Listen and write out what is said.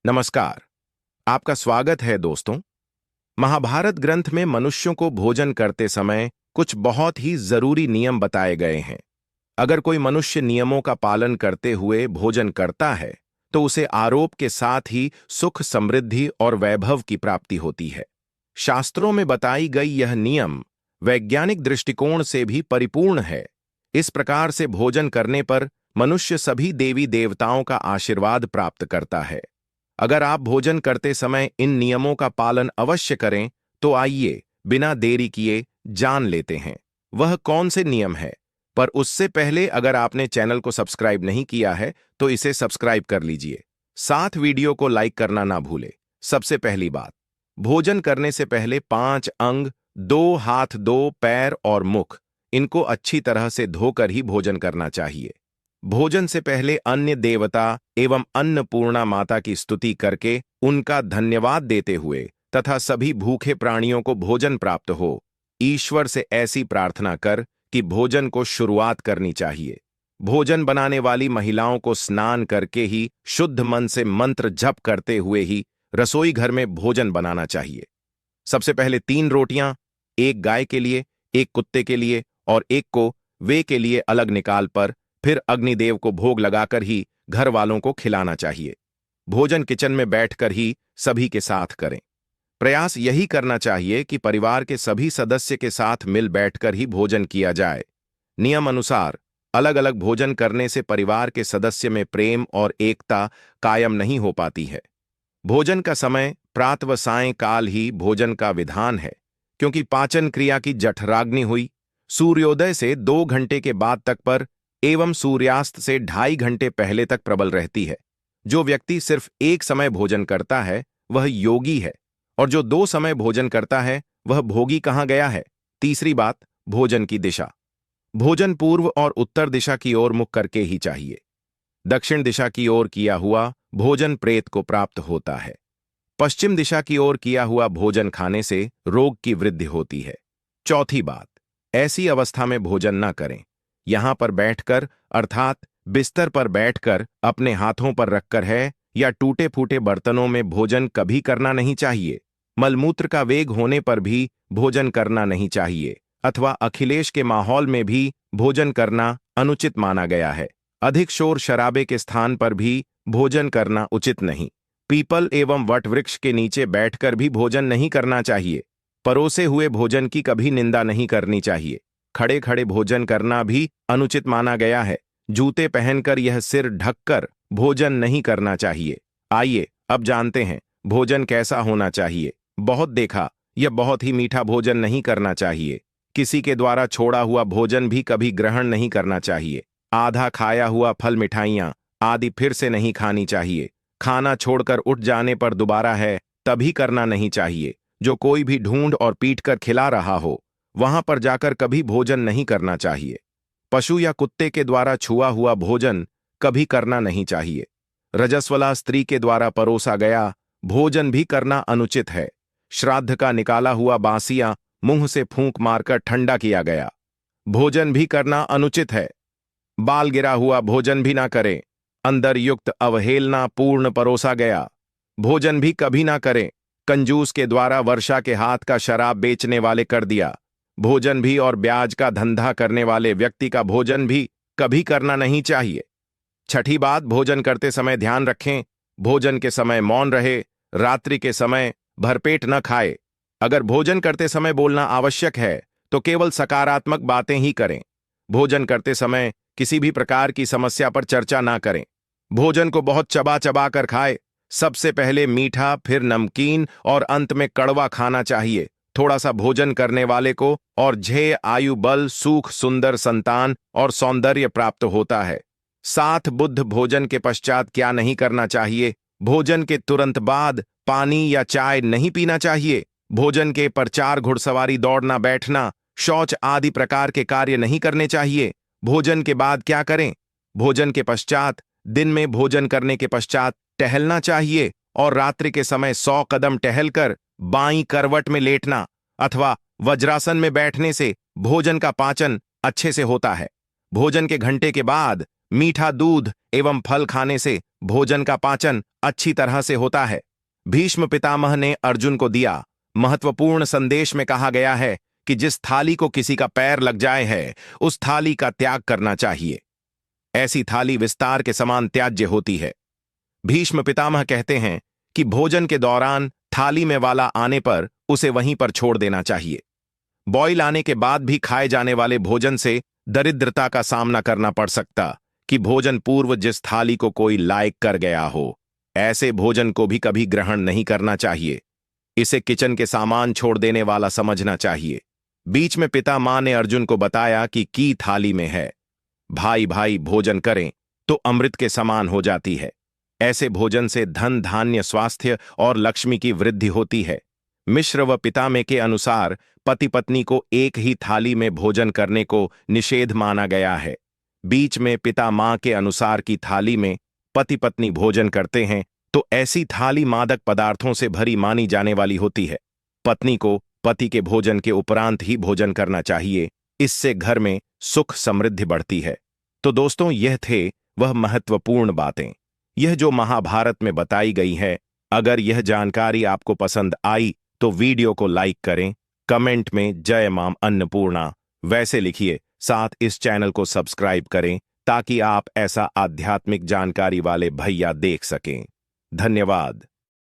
नमस्कार। आपका स्वागत है दोस्तों। महाभारत ग्रंथ में मनुष्यों को भोजन करते समय कुछ बहुत ही जरूरी नियम बताए गए हैं। अगर कोई मनुष्य नियमों का पालन करते हुए भोजन करता है तो उसे आरोप के साथ ही सुख, समृद्धि और वैभव की प्राप्ति होती है। शास्त्रों में बताई गई यह नियम वैज्ञानिक दृष्टिकोण से भी परिपूर्ण है। इस प्रकार से भोजन करने पर मनुष्य सभी देवी देवताओं का आशीर्वाद प्राप्त करता है। अगर आप भोजन करते समय इन नियमों का पालन अवश्य करें तो आइए बिना देरी किए जान लेते हैं वह कौन से नियम है। पर उससे पहले अगर आपने चैनल को सब्सक्राइब नहीं किया है तो इसे सब्सक्राइब कर लीजिए। साथ वीडियो को लाइक करना ना भूले। सबसे पहली बात, भोजन करने से पहले 5 अंग, 2 हाथ, 2 पैर और मुख, इनको अच्छी तरह से धोकर ही भोजन करना चाहिए। भोजन से पहले अन्य देवता एवं अन्नपूर्णा माता की स्तुति करके उनका धन्यवाद देते हुए तथा सभी भूखे प्राणियों को भोजन प्राप्त हो, ईश्वर से ऐसी प्रार्थना कर कि भोजन को शुरुआत करनी चाहिए। भोजन बनाने वाली महिलाओं को स्नान करके ही शुद्ध मन से मंत्र जप करते हुए ही रसोई घर में भोजन बनाना चाहिए। सबसे पहले 3 रोटियां, एक गाय के लिए, एक कुत्ते के लिए और एक को वे के लिए अलग निकाल पर फिर अग्निदेव को भोग लगाकर ही घर वालों को खिलाना चाहिए। भोजन किचन में बैठकर ही सभी के साथ करें। प्रयास यही करना चाहिए कि परिवार के सभी सदस्य के साथ मिल बैठकर ही भोजन किया जाए। नियम अनुसार अलग अलग भोजन करने से परिवार के सदस्य में प्रेम और एकता कायम नहीं हो पाती है। भोजन का समय प्रातः व सायं काल ही भोजन का विधान है, क्योंकि पाचन क्रिया की जठराग्नि हुई सूर्योदय से 2 घंटे के बाद तक पर एवं सूर्यास्त से 2.5 घंटे पहले तक प्रबल रहती है। जो व्यक्ति सिर्फ एक समय भोजन करता है वह योगी है, और जो 2 समय भोजन करता है वह भोगी कहाँ गया है। तीसरी बात, भोजन की दिशा। भोजन पूर्व और उत्तर दिशा की ओर मुख करके ही चाहिए। दक्षिण दिशा की ओर किया हुआ भोजन प्रेत को प्राप्त होता है। पश्चिम दिशा की ओर किया हुआ भोजन खाने से रोग की वृद्धि होती है। चौथी बात, ऐसी अवस्था में भोजन न करें। यहां पर बैठकर अर्थात बिस्तर पर बैठकर अपने हाथों पर रखकर है या टूटे फूटे बर्तनों में भोजन कभी करना नहीं चाहिए। मलमूत्र का वेग होने पर भी भोजन करना नहीं चाहिए, अथवा अखिलेश के माहौल में भी भोजन करना अनुचित माना गया है। अधिक शोर शराबे के स्थान पर भी भोजन करना उचित नहीं। पीपल एवं वट वृक्ष के नीचे बैठकर भी भोजन नहीं करना चाहिए। परोसे हुए भोजन की कभी निंदा नहीं करनी चाहिए। खड़े खड़े भोजन करना भी अनुचित माना गया है। जूते पहनकर यह सिर ढककर भोजन नहीं करना चाहिए। आइए अब जानते हैं भोजन कैसा होना चाहिए। बहुत देखा, यह बहुत ही मीठा भोजन नहीं करना चाहिए। किसी के द्वारा छोड़ा हुआ भोजन भी कभी ग्रहण नहीं करना चाहिए। आधा खाया हुआ फल, मिठाइयां आदि फिर से नहीं खानी चाहिए। खाना छोड़कर उठ जाने पर दोबारा है तभी करना नहीं चाहिए। जो कोई भी ढूंढ और पीट कर खिला रहा हो वहां पर जाकर कभी भोजन नहीं करना चाहिए। पशु या कुत्ते के द्वारा छुआ हुआ भोजन कभी करना नहीं चाहिए। रजस्वला स्त्री के द्वारा परोसा गया भोजन भी करना अनुचित है। श्राद्ध का निकाला हुआ बांसिया मुंह से फूंक मारकर ठंडा किया गया, भोजन भी करना अनुचित है। बाल गिरा हुआ भोजन भी ना करें। अंदर युक्त अवहेलना पूर्ण परोसा गया, भोजन भी कभी ना करें। कंजूस के द्वारा वर्षा के हाथ का शराब बेचने वाले कर दिया, भोजन भी और ब्याज का धंधा करने वाले व्यक्ति का भोजन भी कभी करना नहीं चाहिए। छठी बात, भोजन करते समय ध्यान रखें, भोजन के समय मौन रहे। रात्रि के समय भरपेट न खाए। अगर भोजन करते समय बोलना आवश्यक है तो केवल सकारात्मक बातें ही करें। भोजन करते समय किसी भी प्रकार की समस्या पर चर्चा ना करें। भोजन को बहुत चबा चबा कर खाए। सबसे पहले मीठा, फिर नमकीन और अंत में कड़वा खाना चाहिए। थोड़ा सा भोजन करने वाले को और झेय आयु, बल, सुख, सुंदर संतान और सौंदर्य प्राप्त होता है। साथ बुद्ध भोजन के पश्चात क्या नहीं करना चाहिए। भोजन के तुरंत बाद पानी या चाय नहीं पीना चाहिए। भोजन के पर 4 घुड़सवारी, दौड़ना, बैठना, शौच आदि प्रकार के कार्य नहीं करने चाहिए। भोजन के बाद क्या करें। भोजन के पश्चात, दिन में भोजन करने के पश्चात टहलना चाहिए और रात्रि के समय 100 कदम टहलकर बाईं करवट में लेटना अथवा वज्रासन में बैठने से भोजन का पाचन अच्छे से होता है। भोजन के घंटे के बाद मीठा दूध एवं फल खाने से भोजन का पाचन अच्छी तरह से होता है। भीष्म पितामह ने अर्जुन को दिया महत्वपूर्ण संदेश में कहा गया है कि जिस थाली को किसी का पैर लग जाए है, उस थाली का त्याग करना चाहिए। ऐसी थाली विस्तार के समान त्याज्य होती है। भीष्म पितामह कहते हैं कि भोजन के दौरान थाली में वाला आने पर उसे वहीं पर छोड़ देना चाहिए। बॉयल आने के बाद भी खाए जाने वाले भोजन से दरिद्रता का सामना करना पड़ सकता कि भोजन पूर्व जिस थाली को कोई लायक कर गया हो, ऐसे भोजन को भी कभी ग्रहण नहीं करना चाहिए। इसे किचन के सामान छोड़ देने वाला समझना चाहिए। बीच में पिता मां ने अर्जुन को बताया कि की थाली में है। भाई भाई भोजन करें तो अमृत के समान हो जाती है। ऐसे भोजन से धन धान्य स्वास्थ्य और लक्ष्मी की वृद्धि होती है। मिश्र व पितामह के अनुसार पति पत्नी को एक ही थाली में भोजन करने को निषेध माना गया है। बीच में पिता मां के अनुसार की थाली में पति पत्नी भोजन करते हैं तो ऐसी थाली मादक पदार्थों से भरी मानी जाने वाली होती है। पत्नी को पति के भोजन के उपरांत ही भोजन करना चाहिए। इससे घर में सुख समृद्धि बढ़ती है। तो दोस्तों, यह थे वह महत्वपूर्ण बातें, यह जो महाभारत में बताई गई है। अगर यह जानकारी आपको पसंद आई तो वीडियो को लाइक करें, कमेंट में जय मां अन्नपूर्णा वैसे लिखिए, साथ इस चैनल को सब्सक्राइब करें ताकि आप ऐसा आध्यात्मिक जानकारी वाले भैया देख सकें। धन्यवाद।